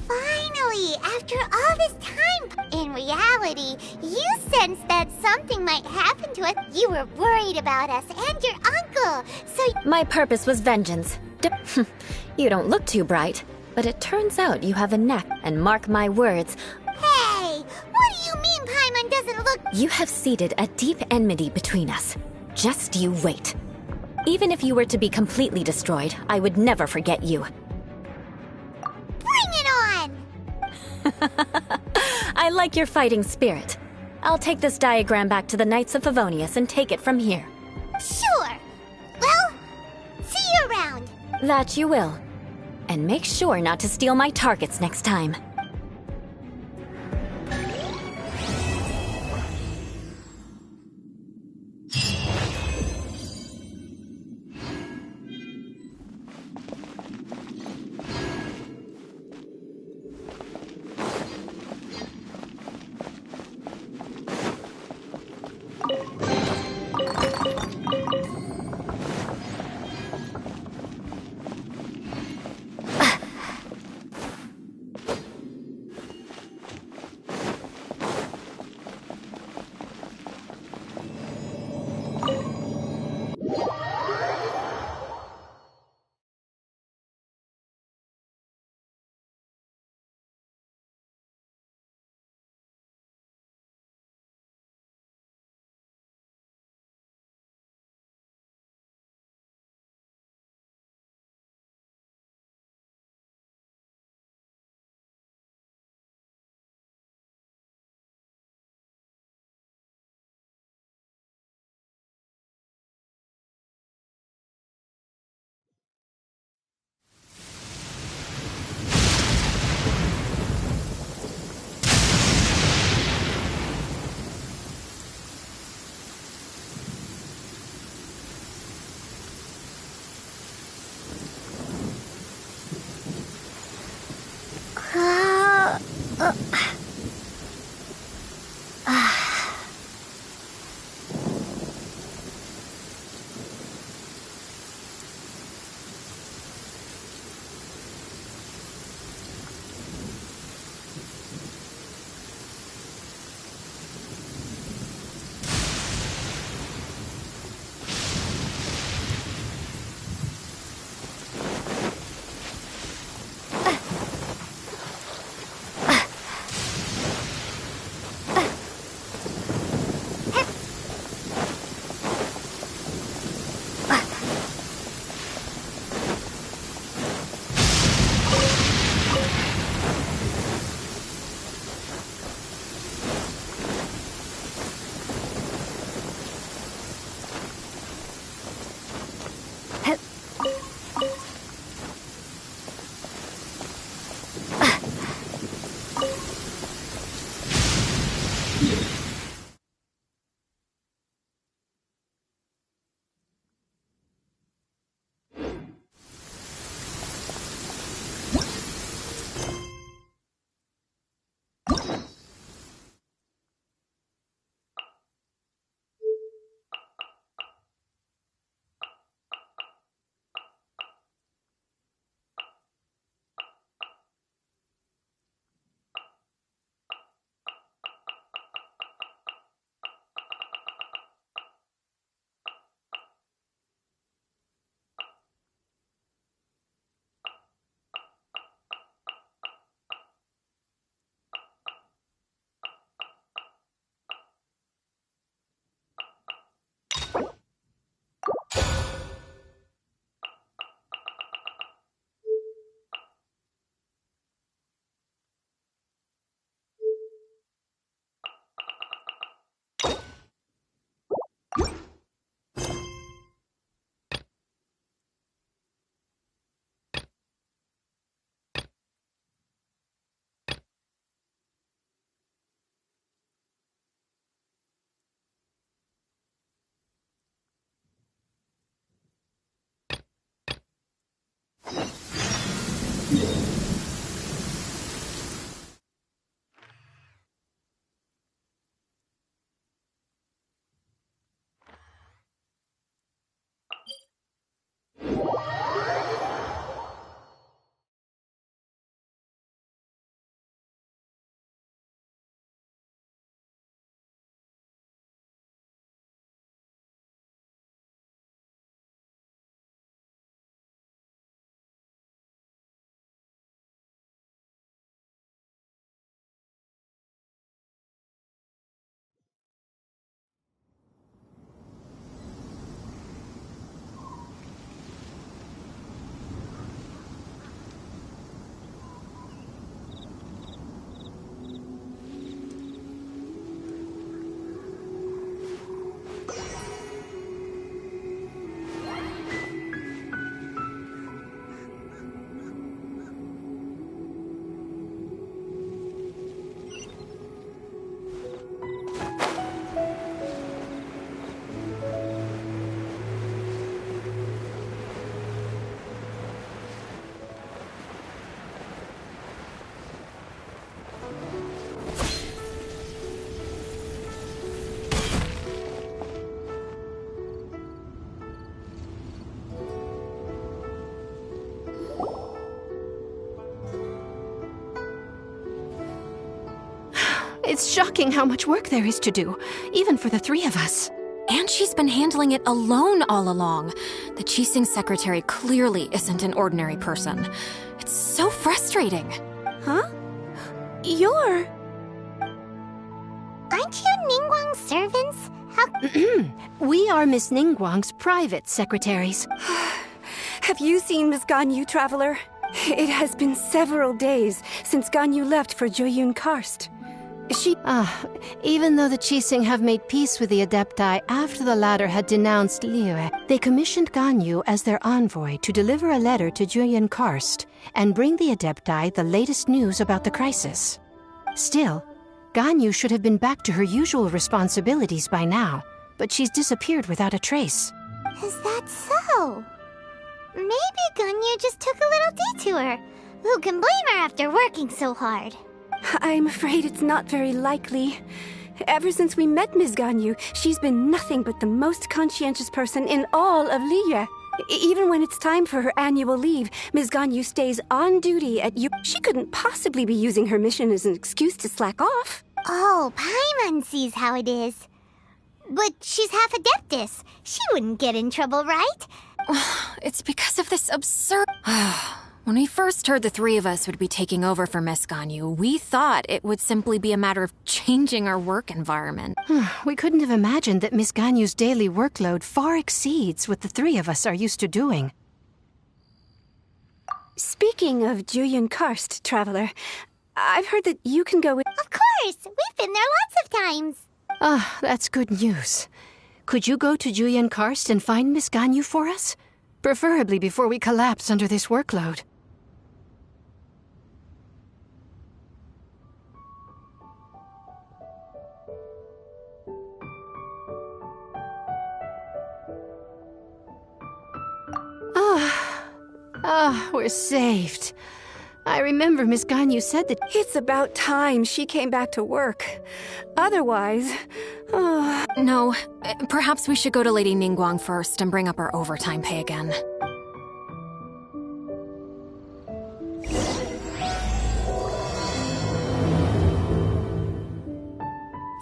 Finally, after all this time! In reality, you sensed that something might happen to us. You were worried about us and your uncle, so... My purpose was vengeance. You don't look too bright, but it turns out you have a knack, and mark my words... Hey! What do you mean Paimon doesn't look... You have seeded a deep enmity between us. Just you wait. Even if you were to be completely destroyed, I would never forget you. Bring it on! I like your fighting spirit. I'll take this diagram back to the Knights of Favonius and take it from here. Sure! Well, see you around! That you will. And make sure not to steal my targets next time. It's shocking how much work there is to do, even for the three of us. And she's been handling it alone all along. The Qixing secretary clearly isn't an ordinary person. It's so frustrating. Huh? You're... Aren't you Ningguang's servants? How... We are Miss Ningguang's private secretaries. Have you seen Miss Ganyu, Traveler? It has been several days since Ganyu left for Jueyun Karst. Even though the Qixing have made peace with the Adepti after the latter had denounced Liyue, they commissioned Ganyu as their envoy to deliver a letter to Jueyun Karst and bring the Adepti the latest news about the crisis. Still, Ganyu should have been back to her usual responsibilities by now, but she's disappeared without a trace. Is that so? Maybe Ganyu just took a little detour. Who can blame her after working so hard? I'm afraid it's not very likely. Ever since we met Ms. Ganyu, she's been nothing but the most conscientious person in all of Liyue. Even when it's time for her annual leave, Ms. Ganyu stays on duty at U. She couldn't possibly be using her mission as an excuse to slack off. Oh, Paimon sees how it is. But she's half Adeptus. She wouldn't get in trouble, right? It's because of this absurd... When we first heard the three of us would be taking over for Miss Ganyu, we thought it would simply be a matter of changing our work environment. We couldn't have imagined that Miss Ganyu's daily workload far exceeds what the three of us are used to doing. Speaking of Jueyun Karst, Traveler, I've heard that you can go with... Of course! We've been there lots of times! That's good news. Could you go to Jueyun Karst and find Miss Ganyu for us? Preferably before we collapse under this workload. We're saved. I remember Miss Ganyu said that... It's about time she came back to work. Otherwise... No, perhaps we should go to Lady Ningguang first and bring up our overtime pay again.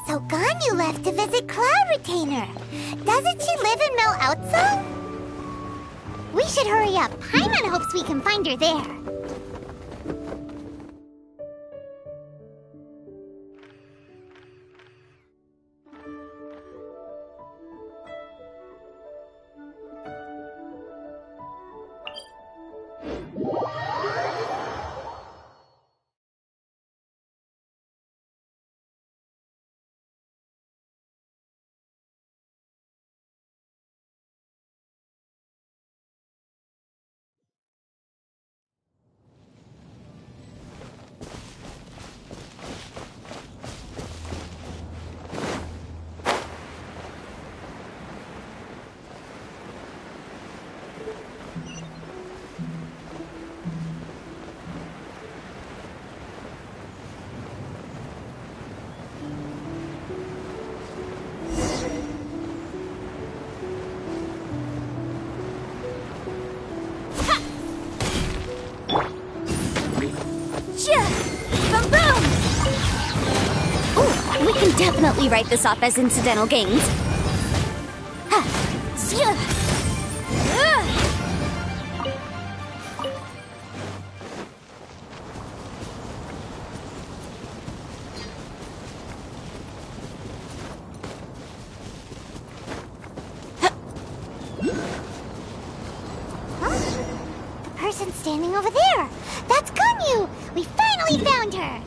So Ganyu left to visit Cloud Retainer. Doesn't she live in Mel Outso? We should hurry up. Paimon hopes we can find her there. We can definitely write this off as incidental gains. The person standing over there! That's Ganyu! We finally found her!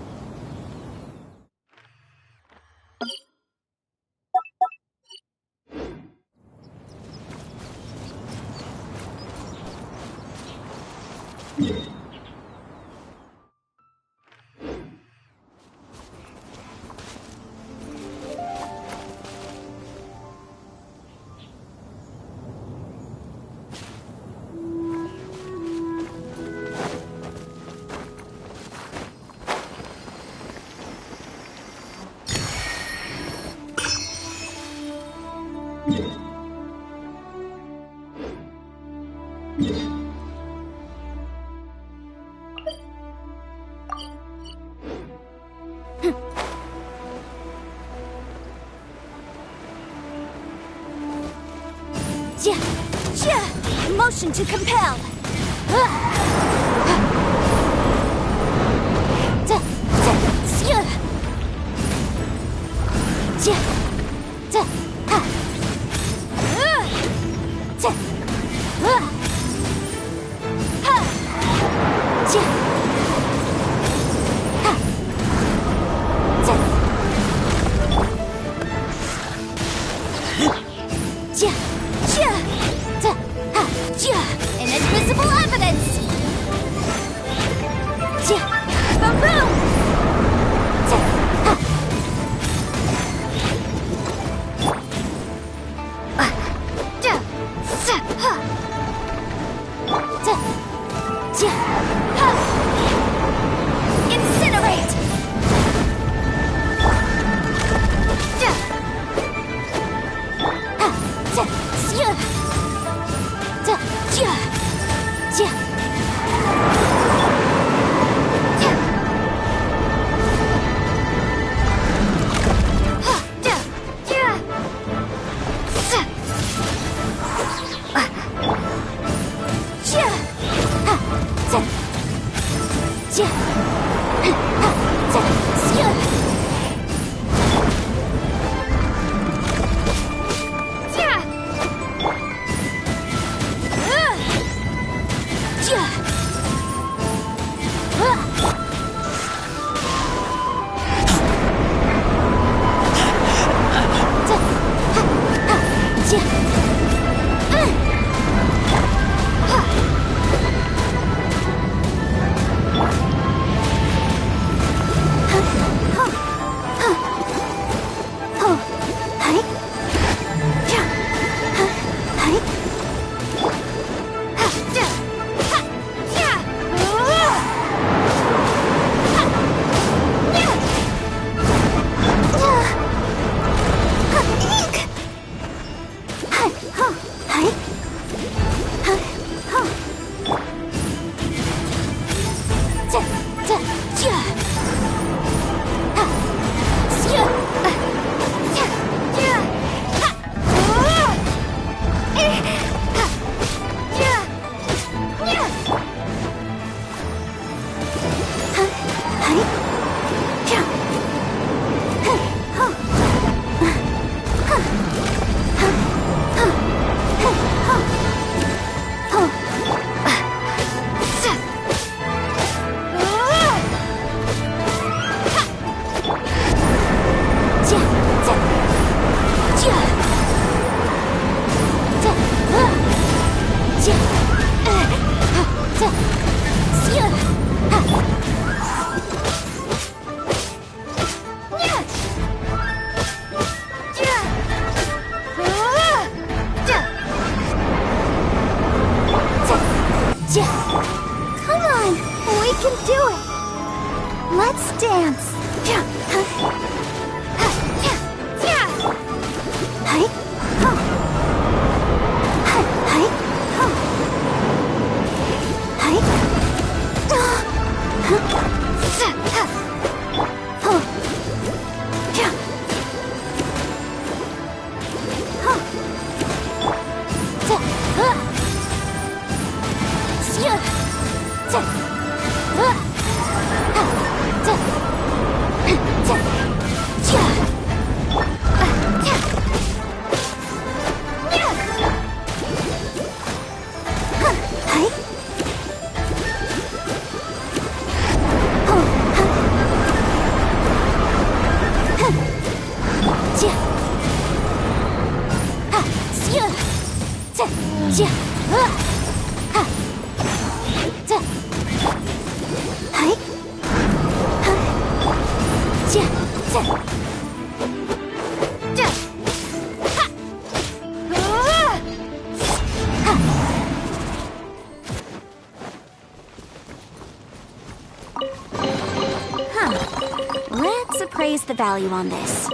motion to compel. Inadmissible evidence! Boom! Incinerate! Come on, we can do it. Let's dance. Let's appraise the value on this.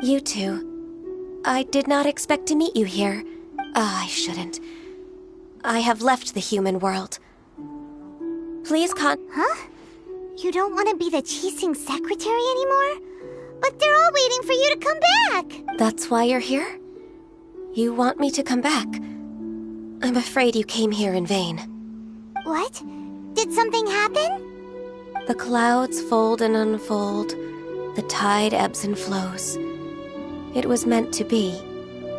You too. I did not expect to meet you here. I shouldn't. I have left the human world. Please Huh? You don't want to be the Qixing secretary anymore? But they're all waiting for you to come back! That's why you're here? You want me to come back? I'm afraid you came here in vain. What? Did something happen? The clouds fold and unfold. The tide ebbs and flows. It was meant to be.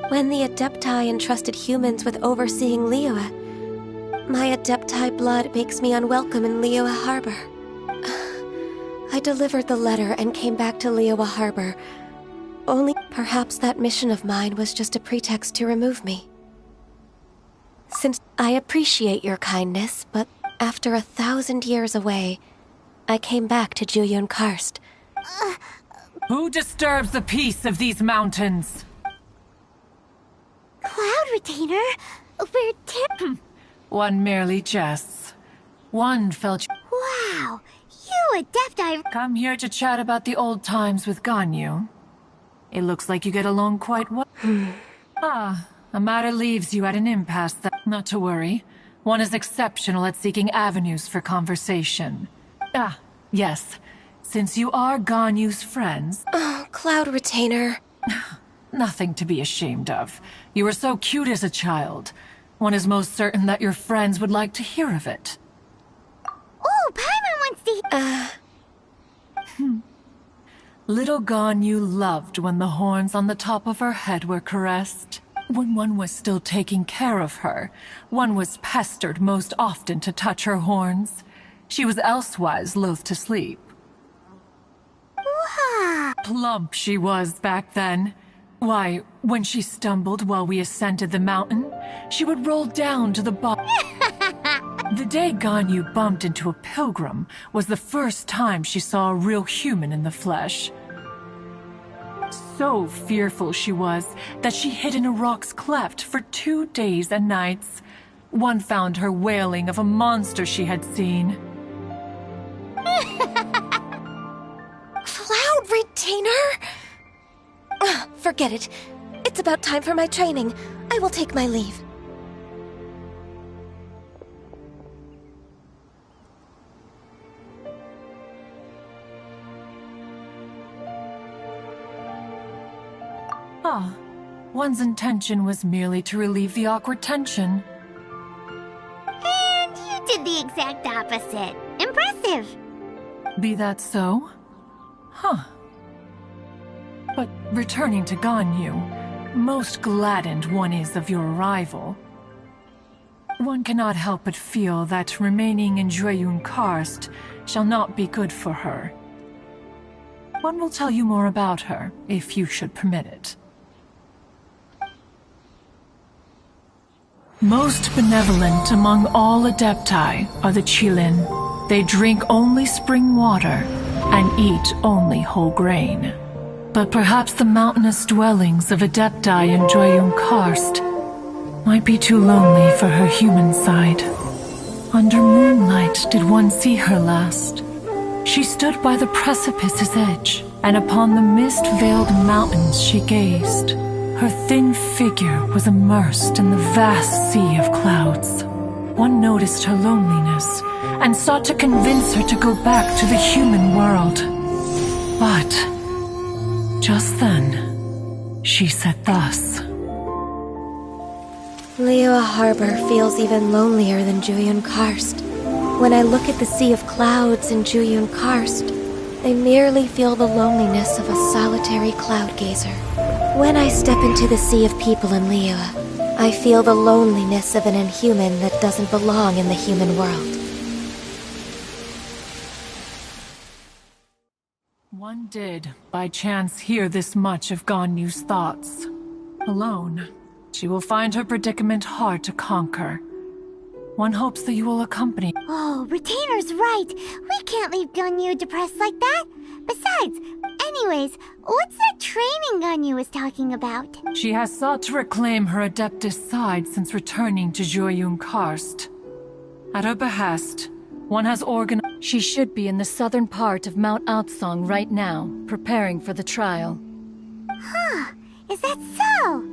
When the Adepti entrusted humans with overseeing Liyue, my Adepti blood makes me unwelcome in Liyue Harbor. I delivered the letter and came back to Liyue Harbor. Only perhaps that mission of mine was just a pretext to remove me. Since I appreciate your kindness, but after 1,000 years away, I came back to Jueyun Karst. Who disturbs the peace of these mountains? Cloud Retainer? We're One merely jests. One felt... Wow! You Adepti... Come here to chat about the old times with Ganyu. It looks like you get along quite well. A matter leaves you at an impasse. Not to worry. One is exceptional at seeking avenues for conversation. Yes. Since you are Ganyu's friends... Oh, Cloud Retainer. Nothing to be ashamed of. You were so cute as a child. One is most certain that your friends would like to hear of it. Oh, Paimon wants to... Little Ganyu loved when the horns on the top of her head were caressed. When one was still taking care of her, one was pestered most often to touch her horns. She was elsewise loath to sleep. Wow. Plump she was back then. Why, when she stumbled while we ascended the mountain, she would roll down to the bottom. The day Ganyu bumped into a pilgrim was the first time she saw a real human in the flesh. So fearful she was that she hid in a rock's cleft for 2 days and nights. One found her wailing of a monster she had seen. Cloud Retainer? Forget it. It's about time for my training. I will take my leave. One's intention was merely to relieve the awkward tension. And you did the exact opposite. Impressive. Be that so? But returning to Ganyu, most gladdened one is of your arrival. One cannot help but feel that remaining in Jueyun Karst shall not be good for her. One will tell you more about her, if you should permit it. Most benevolent among all Adepti are the Qilin. They drink only spring water and eat only whole grain. But perhaps the mountainous dwellings of Adepti in Jueyun Karst might be too lonely for her human side. Under moonlight did one see her last. She stood by the precipice's edge, and upon the mist-veiled mountains she gazed. Her thin figure was immersed in the vast sea of clouds. One noticed her loneliness, and sought to convince her to go back to the human world. But just then, she said thus. Liyue Harbor feels even lonelier than Jueyun Karst. When I look at the sea of clouds in Jueyun Karst, I merely feel the loneliness of a solitary cloud gazer. When I step into the sea of people in Liyue, I feel the loneliness of an inhuman that doesn't belong in the human world. One did, by chance, hear this much of Ganyu's thoughts. Alone, she will find her predicament hard to conquer. One hopes that you will accompany. Oh, Retainer's right. We can't leave Ganyu depressed like that. Besides, anyways, what's that training Ganyu was talking about? She has sought to reclaim her Adeptus side since returning to Jueyun Karst. At her behest, one has organized... She should be in the southern part of Mount Aotsong right now, preparing for the trial. Huh, is that so?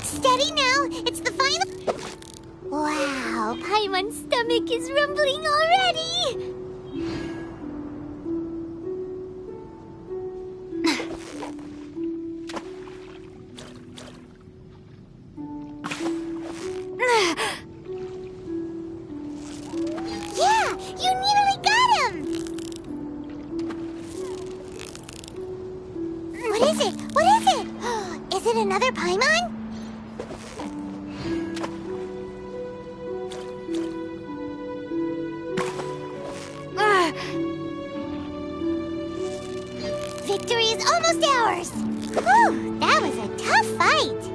Steady now, it's the final... Wow, Paimon's stomach is rumbling already! Yeah, you nearly got him! What is it? What is it? Is it another Paimon? Victory is almost ours! Whew, that was a tough fight!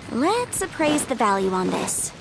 Let's appraise the value on this.